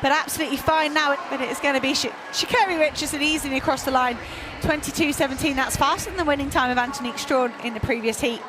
but absolutely fine now. But it's going to be Sha'Carri Richardson easily across the line. 22.17, that's faster than the winning time of Antonique Strawn in the previous heat.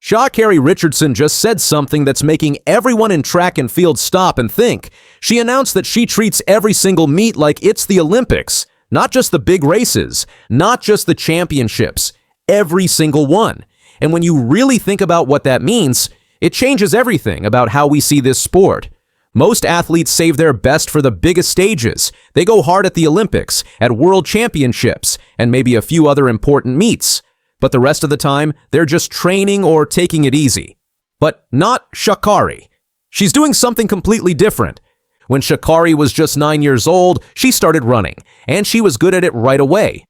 Sha'Carri Richardson just said something that's making everyone in track and field stop and think. She announced that she treats every single meet like it's the Olympics. Not just the big races, not just the championships, every single one. And when you really think about what that means, it changes everything about how we see this sport. Most athletes save their best for the biggest stages. They go hard at the Olympics, at world championships, and maybe a few other important meets. But the rest of the time, they're just training or taking it easy. But not Sha'Carri. She's doing something completely different. When Sha'Carri was just 9 years old, she started running, and she was good at it right away.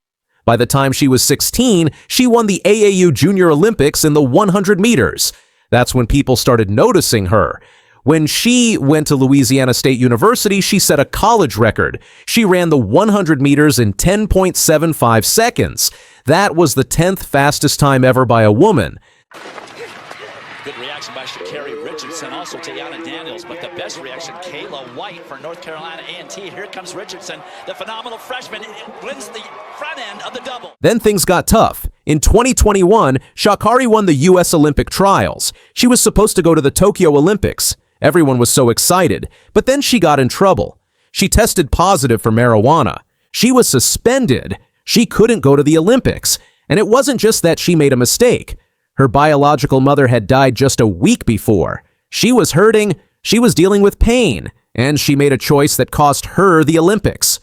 By the time she was 16, she won the AAU Junior Olympics in the 100 meters. That's when people started noticing her. When she went to Louisiana State University, she set a college record. She ran the 100 meters in 10.75 seconds. That was the 10th fastest time ever by a woman. Good reaction by Sha'Carri Richardson, also Tiana Daniels, but the best reaction, Kayla White for North Carolina A&T. Here comes Richardson, the phenomenal freshman, wins the front end of the double. Then things got tough. In 2021, Sha'Carri won the U.S. Olympic trials. She was supposed to go to the Tokyo Olympics. Everyone was so excited, but then she got in trouble. She tested positive for marijuana. She was suspended. She couldn't go to the Olympics. And it wasn't just that she made a mistake. Her biological mother had died just a week before. She was hurting, she was dealing with pain, and she made a choice that cost her the Olympics.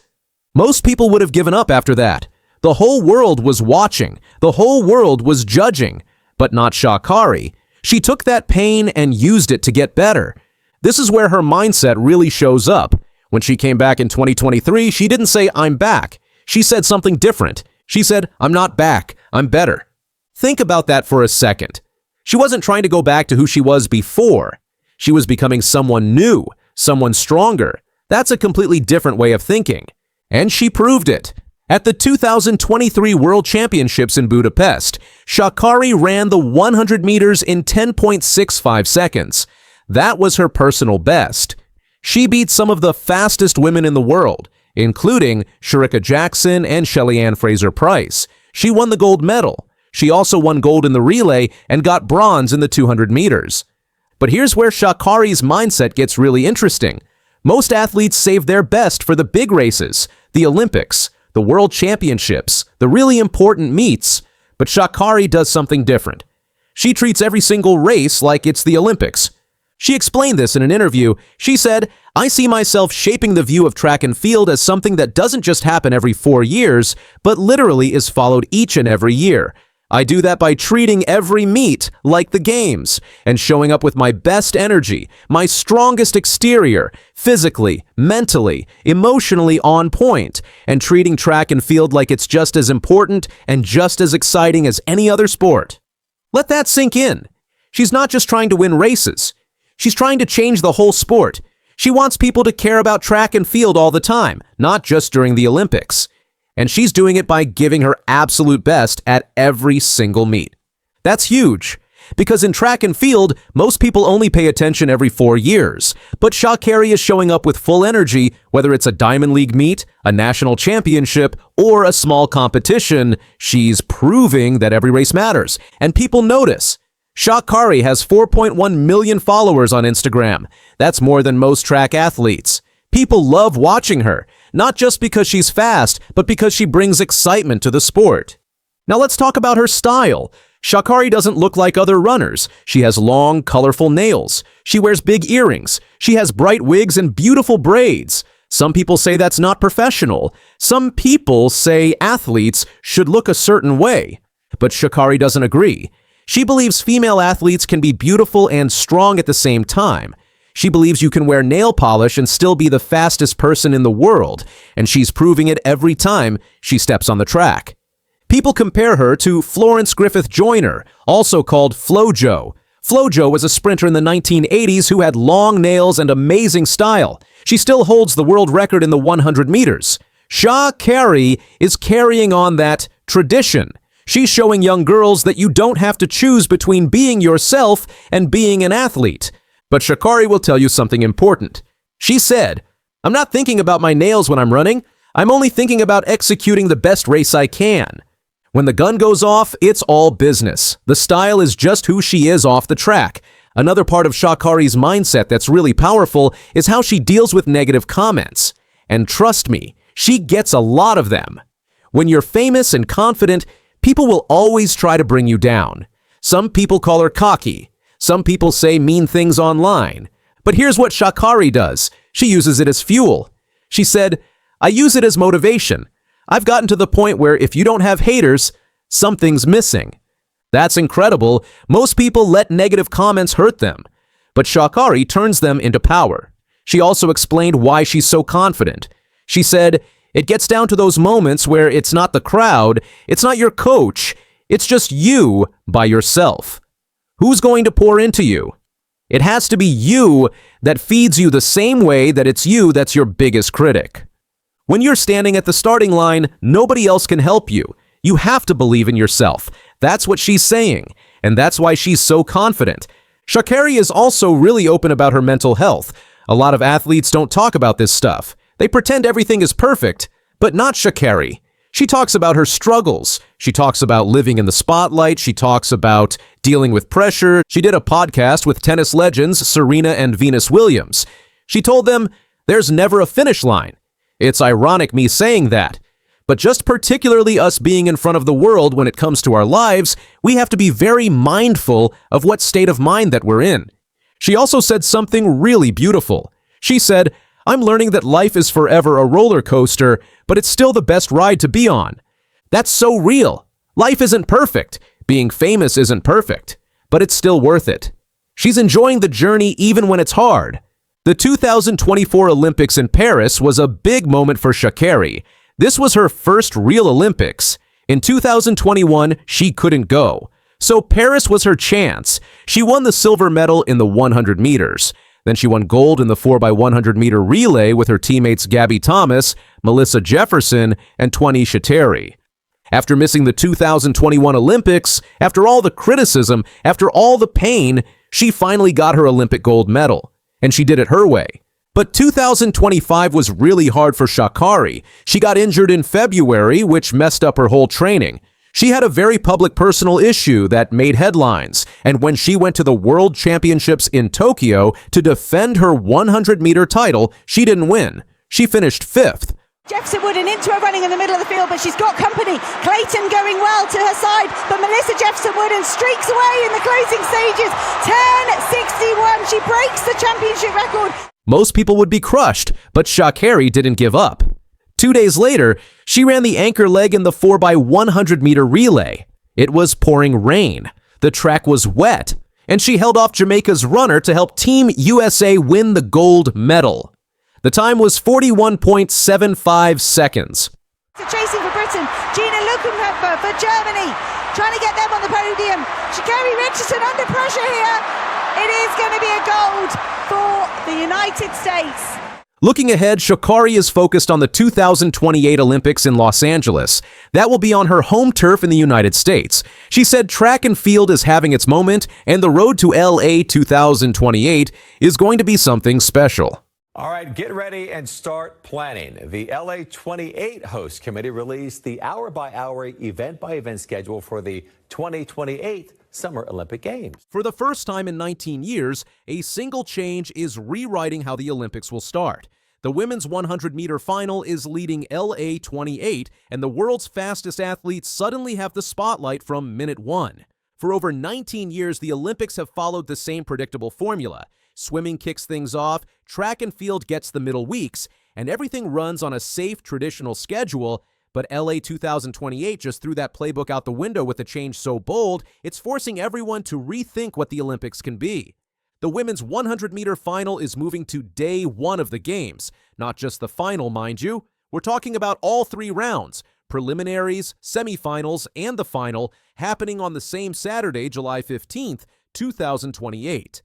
Most people would have given up after that. The whole world was watching. The whole world was judging. But not Sha'Carri. She took that pain and used it to get better. This is where her mindset really shows up. When she came back in 2023, she didn't say, "I'm back." She said something different. She said, "I'm not back, I'm better." Think about that for a second. She wasn't trying to go back to who she was before. She was becoming someone new, someone stronger. That's a completely different way of thinking. And she proved it. At the 2023 World Championships in Budapest, Sha'Carri ran the 100 meters in 10.65 seconds. That was her personal best. She beat some of the fastest women in the world, including Shericka Jackson and Shelly-Ann Fraser-Price. She won the gold medal. She also won gold in the relay and got bronze in the 200 meters. But here's where Sha'Carri's mindset gets really interesting. Most athletes save their best for the big races, the Olympics, the World Championships, the really important meets. But Sha'Carri does something different. She treats every single race like it's the Olympics. She explained this in an interview. She said, "I see myself shaping the view of track and field as something that doesn't just happen every 4 years, but literally is followed each and every year. I do that by treating every meet like the games and showing up with my best energy, my strongest exterior, physically, mentally, emotionally on point, and treating track and field like it's just as important and just as exciting as any other sport." Let that sink in. She's not just trying to win races. She's trying to change the whole sport. She wants people to care about track and field all the time, not just during the Olympics. And she's doing it by giving her absolute best at every single meet. That's huge, because in track and field, most people only pay attention every 4 years. But Sha'Carri is showing up with full energy, whether it's a Diamond League meet, a national championship, or a small competition. She's proving that every race matters, and people notice. Sha'Carri has 4.1 million followers on Instagram. That's more than most track athletes. People love watching her, not just because she's fast, but because she brings excitement to the sport. Now let's talk about her style. Sha'Carri doesn't look like other runners. She has long, colorful nails. She wears big earrings. She has bright wigs and beautiful braids. Some people say that's not professional. Some people say athletes should look a certain way. But Sha'Carri doesn't agree. She believes female athletes can be beautiful and strong at the same time. She believes you can wear nail polish and still be the fastest person in the world, and she's proving it every time she steps on the track. People compare her to Florence Griffith Joyner, also called FloJo. FloJo was a sprinter in the 1980s who had long nails and amazing style. She still holds the world record in the 100 meters. Sha'Carri is carrying on that tradition. She's showing young girls that you don't have to choose between being yourself and being an athlete. But Sha'Carri will tell you something important. She said, "I'm not thinking about my nails when I'm running. I'm only thinking about executing the best race I can." When the gun goes off, it's all business. The style is just who she is off the track. Another part of Sha'Carri's mindset that's really powerful is how she deals with negative comments. And trust me, she gets a lot of them. When you're famous and confident, people will always try to bring you down. Some people call her cocky. Some people say mean things online. But here's what Sha'Carri does. She uses it as fuel. She said, "I use it as motivation. I've gotten to the point where if you don't have haters, something's missing." That's incredible. Most people let negative comments hurt them. But Sha'Carri turns them into power. She also explained why she's so confident. She said, "It gets down to those moments where it's not the crowd, it's not your coach, it's just you by yourself. Who's going to pour into you? It has to be you that feeds you the same way that it's you that's your biggest critic." When you're standing at the starting line, nobody else can help you. You have to believe in yourself. That's what she's saying, and that's why she's so confident. Sha'Carri is also really open about her mental health. A lot of athletes don't talk about this stuff. They pretend everything is perfect, but not Sha'Carri. She talks about her struggles. She talks about living in the spotlight. She talks about dealing with pressure. She did a podcast with tennis legends Serena and Venus Williams. She told them, "There's never a finish line." It's ironic me saying that, but just particularly us being in front of the world when it comes to our lives, we have to be very mindful of what state of mind that we're in. She also said something really beautiful. She said, "I'm learning that life is forever a roller coaster, but it's still the best ride to be on." That's so real. Life isn't perfect. Being famous isn't perfect, but it's still worth it. She's enjoying the journey even when it's hard. The 2024 Olympics in Paris was a big moment for Sha'Carri. This was her first real Olympics. In 2021, she couldn't go. So Paris was her chance. She won the silver medal in the 100 meters. Then she won gold in the 4x100 meter relay with her teammates Gabby Thomas, Melissa Jefferson, and Sha'Carri Richardson. After missing the 2021 Olympics, after all the criticism, after all the pain, she finally got her Olympic gold medal. And she did it her way. But 2025 was really hard for Sha'Carri. She got injured in February, which messed up her whole training. She had a very public personal issue that made headlines, and when she went to the World Championships in Tokyo to defend her 100-meter title, she didn't win. She finished 5th. Jefferson Wooden into her running in the middle of the field, but she's got company. Clayton going well to her side, but Melissa Jefferson Wooden streaks away in the closing stages. 10:61. She breaks the championship record. Most people would be crushed, but Sha'Carri didn't give up. 2 days later, she ran the anchor leg in the 4x100 meter relay. It was pouring rain. The track was wet, and she held off Jamaica's runner to help Team USA win the gold medal. The time was 41.75 seconds. Chasing for Britain, Gina Luckenheffer for Germany, trying to get them on the podium. Sha'Carri Richardson under pressure here. It is going to be a gold for the United States. Looking ahead, Sha'Carri is focused on the 2028 Olympics in Los Angeles. That will be on her home turf in the United States. She said track and field is having its moment, and the road to LA 2028 is going to be something special. All right, get ready and start planning. The LA 28 host committee released the hour-by-hour, event-by-event schedule for the 2028 Summer Olympic Games. For the first time in 19 years, a single change is rewriting how the Olympics will start. The women's 100-meter final is leading LA 28, and the world's fastest athletes suddenly have the spotlight from minute 1. For over 19 years, the Olympics have followed the same predictable formula. Swimming kicks things off, track and field gets the middle weeks, and everything runs on a safe, traditional schedule. But LA 2028 just threw that playbook out the window with a change so bold, it's forcing everyone to rethink what the Olympics can be. The women's 100-meter final is moving to day 1 of the games. Not just the final, mind you. We're talking about all 3 rounds, preliminaries, semifinals, and the final, happening on the same Saturday, July 15th, 2028.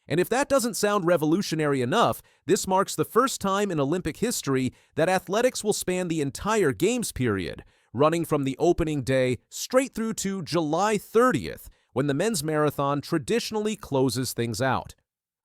And if that doesn't sound revolutionary enough, this marks the first time in Olympic history that athletics will span the entire Games period, running from the opening day straight through to July 30th, when the men's marathon traditionally closes things out.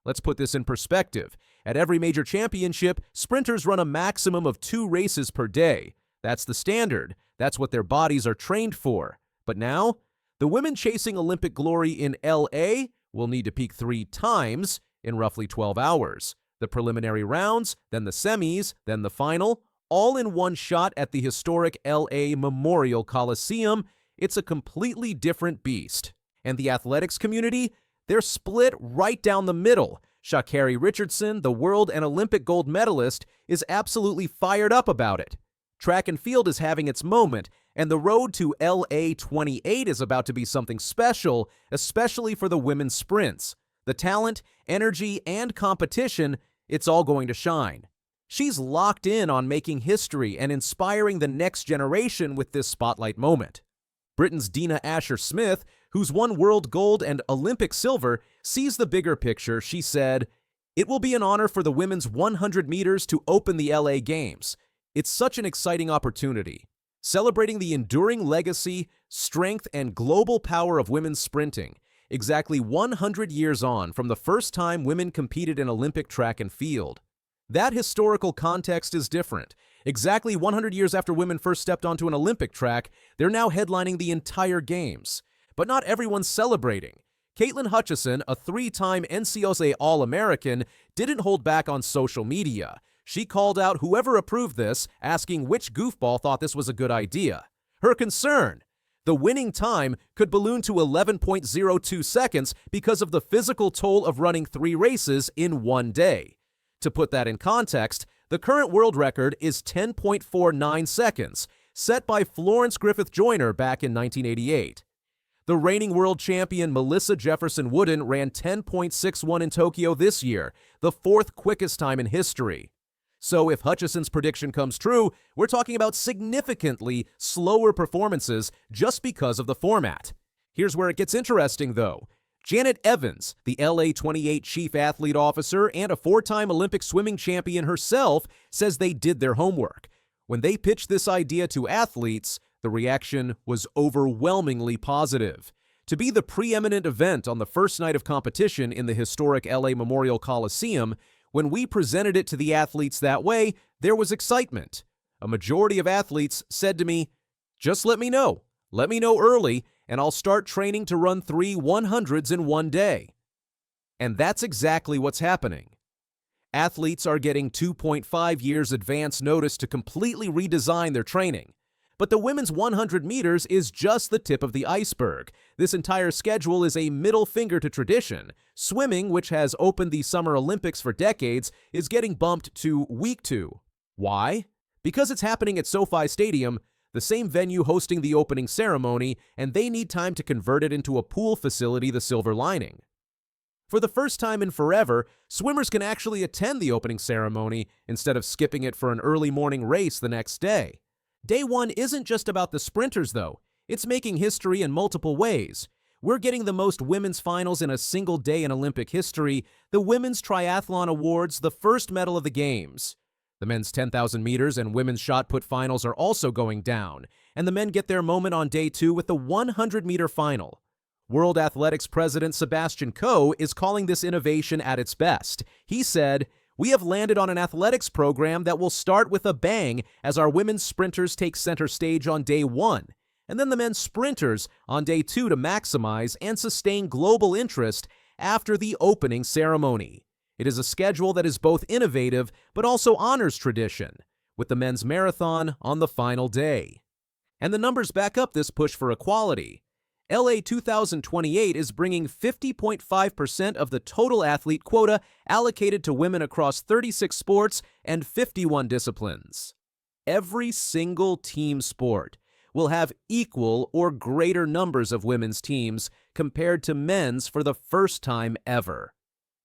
Let's put this in perspective. At every major championship, sprinters run a maximum of 2 races per day. That's the standard. That's what their bodies are trained for. But now, the women chasing Olympic glory in LA will need to peak 3 times in roughly 12 hours. The preliminary rounds, then the semis, then the final, all in one shot at the historic LA Memorial Coliseum. It's a completely different beast. And the athletics community? They're split right down the middle. Sha'Carri Richardson, the world and Olympic gold medalist, is absolutely fired up about it. Track and field is having its moment, and the road to LA 28 is about to be something special, especially for the women's sprints. The talent, energy, and competition, it's all going to shine. She's locked in on making history and inspiring the next generation with this spotlight moment. Britain's Dina Asher-Smith, who's won world gold and Olympic silver, sees the bigger picture. She said, "It will be an honor for the women's 100 meters to open the LA Games. It's such an exciting opportunity, celebrating the enduring legacy, strength, and global power of women's sprinting, exactly 100 years on from the first time women competed in Olympic track and field. That historical context is different. Exactly 100 years after women first stepped onto an Olympic track, they're now headlining the entire Games. But not everyone's celebrating. Caitlin Hutchison, a 3-time NCAA All-American, didn't hold back on social media. She called out whoever approved this, asking which goofball thought this was a good idea. Her concern: the winning time could balloon to 11.02 seconds because of the physical toll of running 3 races in one day. To put that in context, the current world record is 10.49 seconds, set by Florence Griffith Joyner back in 1988. The reigning world champion Melissa Jefferson Wooden ran 10.61 in Tokyo this year, the 4th quickest time in history. So if Hutchison's prediction comes true, we're talking about significantly slower performances just because of the format. Here's where it gets interesting, though. Janet Evans, the LA 28 chief athlete officer and a 4-time Olympic swimming champion herself, says they did their homework. When they pitched this idea to athletes, the reaction was overwhelmingly positive. To be the preeminent event on the first night of competition in the historic LA Memorial Coliseum, when we presented it to the athletes that way, there was excitement. A majority of athletes said to me, "Just let me know. Let me know early, and I'll start training to run 3 100s in one day." And that's exactly what's happening. Athletes are getting 2.5 years advance notice to completely redesign their training. But the women's 100 meters is just the tip of the iceberg. This entire schedule is a middle finger to tradition. Swimming, which has opened the Summer Olympics for decades, is getting bumped to week 2. Why? Because it's happening at SoFi Stadium, the same venue hosting the opening ceremony, and they need time to convert it into a pool facility, the silver lining. For the first time in forever, swimmers can actually attend the opening ceremony instead of skipping it for an early morning race the next day. Day 1 isn't just about the sprinters, though. It's making history in multiple ways. We're getting the most women's finals in a single day in Olympic history, the Women's Triathlon Awards, the first medal of the Games. The men's 10,000 meters and women's shot put finals are also going down, and the men get their moment on day 2 with the 100-meter final. World Athletics President Sebastian Coe is calling this innovation at its best. He said, "We have landed on an athletics program that will start with a bang as our women's sprinters take center stage on day 1, and then the men's sprinters on day 2 to maximize and sustain global interest after the opening ceremony. It is a schedule that is both innovative but also honors tradition, with the men's marathon on the final day." And the numbers back up this push for equality. LA 2028 is bringing 50.5% of the total athlete quota allocated to women across 36 sports and 51 disciplines. Every single team sport will have equal or greater numbers of women's teams compared to men's for the first time ever.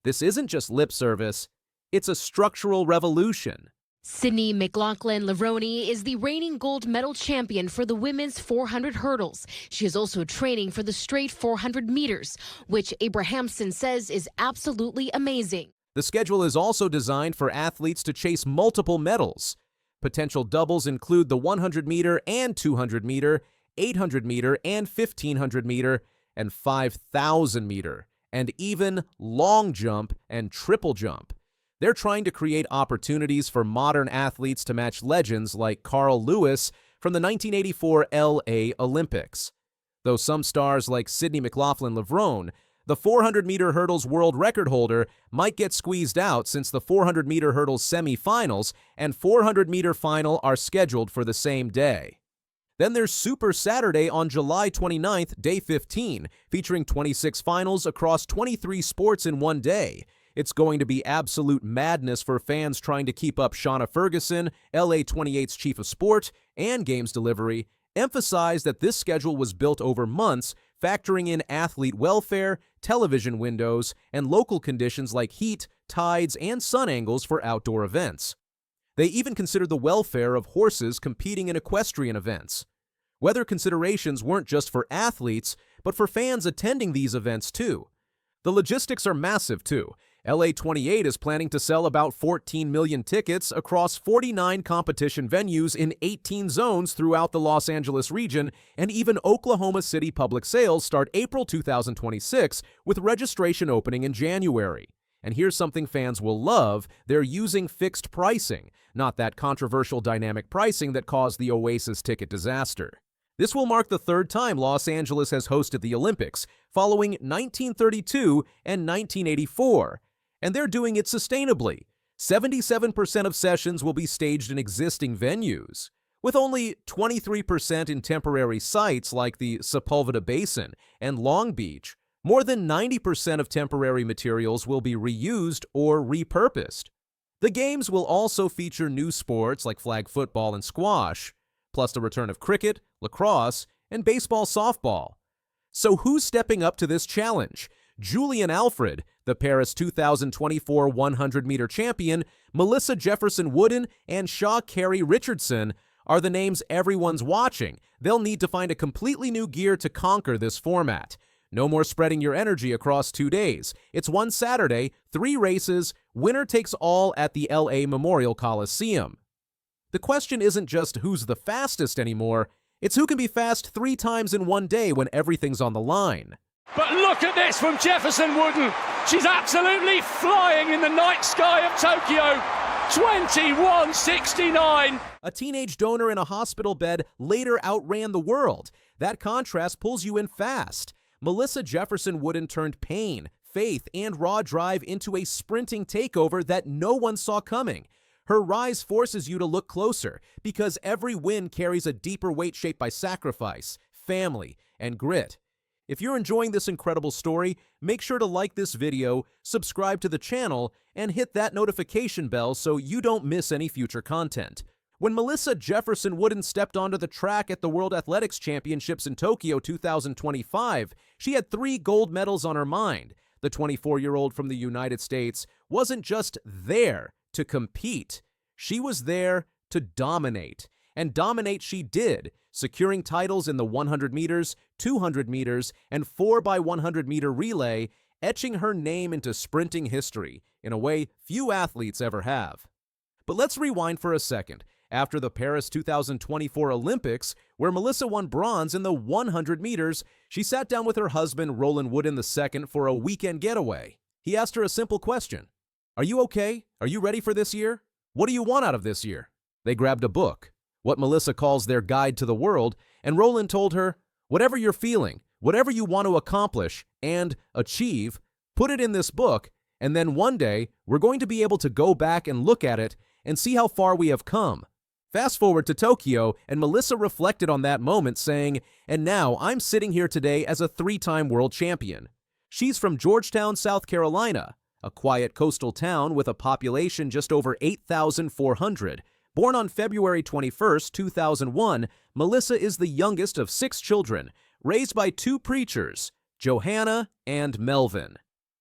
This isn't just lip service, it's a structural revolution. Sydney McLaughlin-Levrone is the reigning gold medal champion for the women's 400 hurdles. She is also training for the straight 400 meters, which Abrahamson says is absolutely amazing. The schedule is also designed for athletes to chase multiple medals. Potential doubles include the 100-meter and 200-meter, 800-meter and 1,500-meter, and 5,000-meter. and even long jump and triple jump. They're trying to create opportunities for modern athletes to match legends like Carl Lewis from the 1984 LA Olympics. Though some stars like Sydney McLaughlin-Levrone, the 400-meter hurdles world record holder, might get squeezed out since the 400-meter hurdles semifinals and 400-meter final are scheduled for the same day. Then there's Super Saturday on July 29th, day 15, featuring 26 finals across 23 sports in one day. It's going to be absolute madness for fans trying to keep up. Shauna Ferguson, LA 28's chief of sport and games delivery, emphasized that this schedule was built over months, factoring in athlete welfare, television windows, and local conditions like heat, tides, and sun angles for outdoor events. They even considered the welfare of horses competing in equestrian events. Weather considerations weren't just for athletes, but for fans attending these events too. The logistics are massive too. LA 28 is planning to sell about 14 million tickets across 49 competition venues in 18 zones throughout the Los Angeles region, and even Oklahoma City public sales start April 2026, with registration opening in January. And here's something fans will love: they're using fixed pricing, not that controversial dynamic pricing that caused the Oasis ticket disaster. This will mark the third time Los Angeles has hosted the Olympics, following 1932 and 1984. And they're doing it sustainably. 77% of sessions will be staged in existing venues, with only 23% in temporary sites like the Sepulveda Basin and Long Beach. More than 90% of temporary materials will be reused or repurposed. The games will also feature new sports like flag football and squash, plus the return of cricket, lacrosse, and baseball-softball. So who's stepping up to this challenge? Julian Alfred, the Paris 2024 100-meter champion, Melissa Jefferson Wooden, and Sha'Carri Richardson are the names everyone's watching. They'll need to find a completely new gear to conquer this format. No more spreading your energy across 2 days. It's one Saturday, 3 races, winner takes all at the LA Memorial Coliseum. The question isn't just who's the fastest anymore, it's who can be fast 3 times in one day when everything's on the line. But look at this from Jefferson Wooden. She's absolutely flying in the night sky of Tokyo. 21:69. A teenage donor in a hospital bed later outran the world. That contrast pulls you in fast. Melissa Jefferson Wooden turned pain, faith, and raw drive into a sprinting takeover that no one saw coming. Her rise forces you to look closer, because every win carries a deeper weight shaped by sacrifice, family, and grit. If you're enjoying this incredible story, make sure to like this video, subscribe to the channel, and hit that notification bell so you don't miss any future content. When Melissa Jefferson Wooden stepped onto the track at the World Athletics Championships in Tokyo 2025, she had 3 gold medals on her mind. The 24-year-old from the United States wasn't just there to compete. She was there to dominate. And dominate she did, securing titles in the 100 meters, 200 meters, and 4x100-meter relay, etching her name into sprinting history in a way few athletes ever have. But let's rewind for a second. After the Paris 2024 Olympics, where Melissa won bronze in the 100 meters, she sat down with her husband, Roland Wooden II, for a weekend getaway. He asked her a simple question. Are you okay? Are you ready for this year? What do you want out of this year? They grabbed a book, what Melissa calls their guide to the world, and Roland told her, whatever you're feeling, whatever you want to accomplish and achieve, put it in this book, and then one day we're going to be able to go back and look at it and see how far we have come. Fast forward to Tokyo, and Melissa reflected on that moment, saying, and now I'm sitting here today as a 3-time world champion. She's from Georgetown, South Carolina, a quiet coastal town with a population just over 8,400. Born on February 21, 2001, Melissa is the youngest of 6 children, raised by 2 preachers, Johanna and Melvin.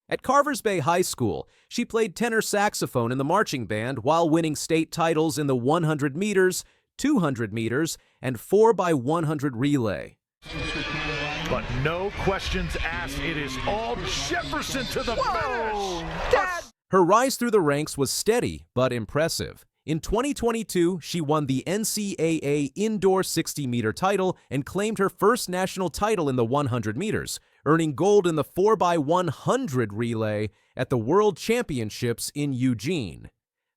At Carvers Bay High School, she played tenor saxophone in the marching band while winning state titles in the 100 meters, 200 meters, and 4x100 relay. But no questions asked. It is all Jefferson to the finish. Her rise through the ranks was steady but impressive. In 2022, she won the NCAA indoor 60-meter title and claimed her first national title in the 100 meters, earning gold in the 4x100 relay at the World Championships in Eugene.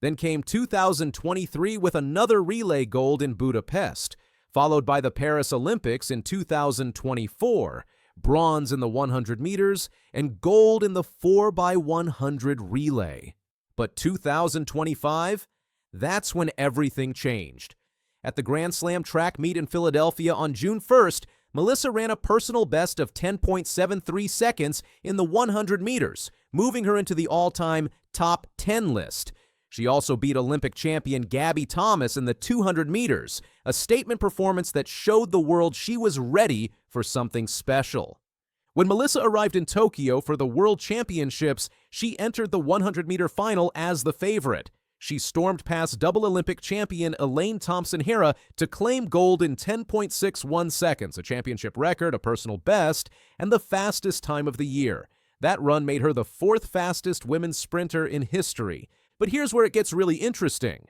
Then came 2023 with another relay gold in Budapest, followed by the Paris Olympics in 2024, bronze in the 100 meters, and gold in the 4x100 relay. But 2025? That's when everything changed. At the Grand Slam track meet in Philadelphia on June 1st, Melissa ran a personal best of 10.73 seconds in the 100 meters, moving her into the all-time top 10 list. She also beat Olympic champion Gabby Thomas in the 200 meters, a statement performance that showed the world she was ready for something special. When Melissa arrived in Tokyo for the World Championships, she entered the 100-meter final as the favorite. She stormed past double Olympic champion Elaine Thompson-Herah to claim gold in 10.61 seconds, a championship record, a personal best, and the fastest time of the year. That run made her the fourth fastest women's sprinter in history. But here's where it gets really interesting.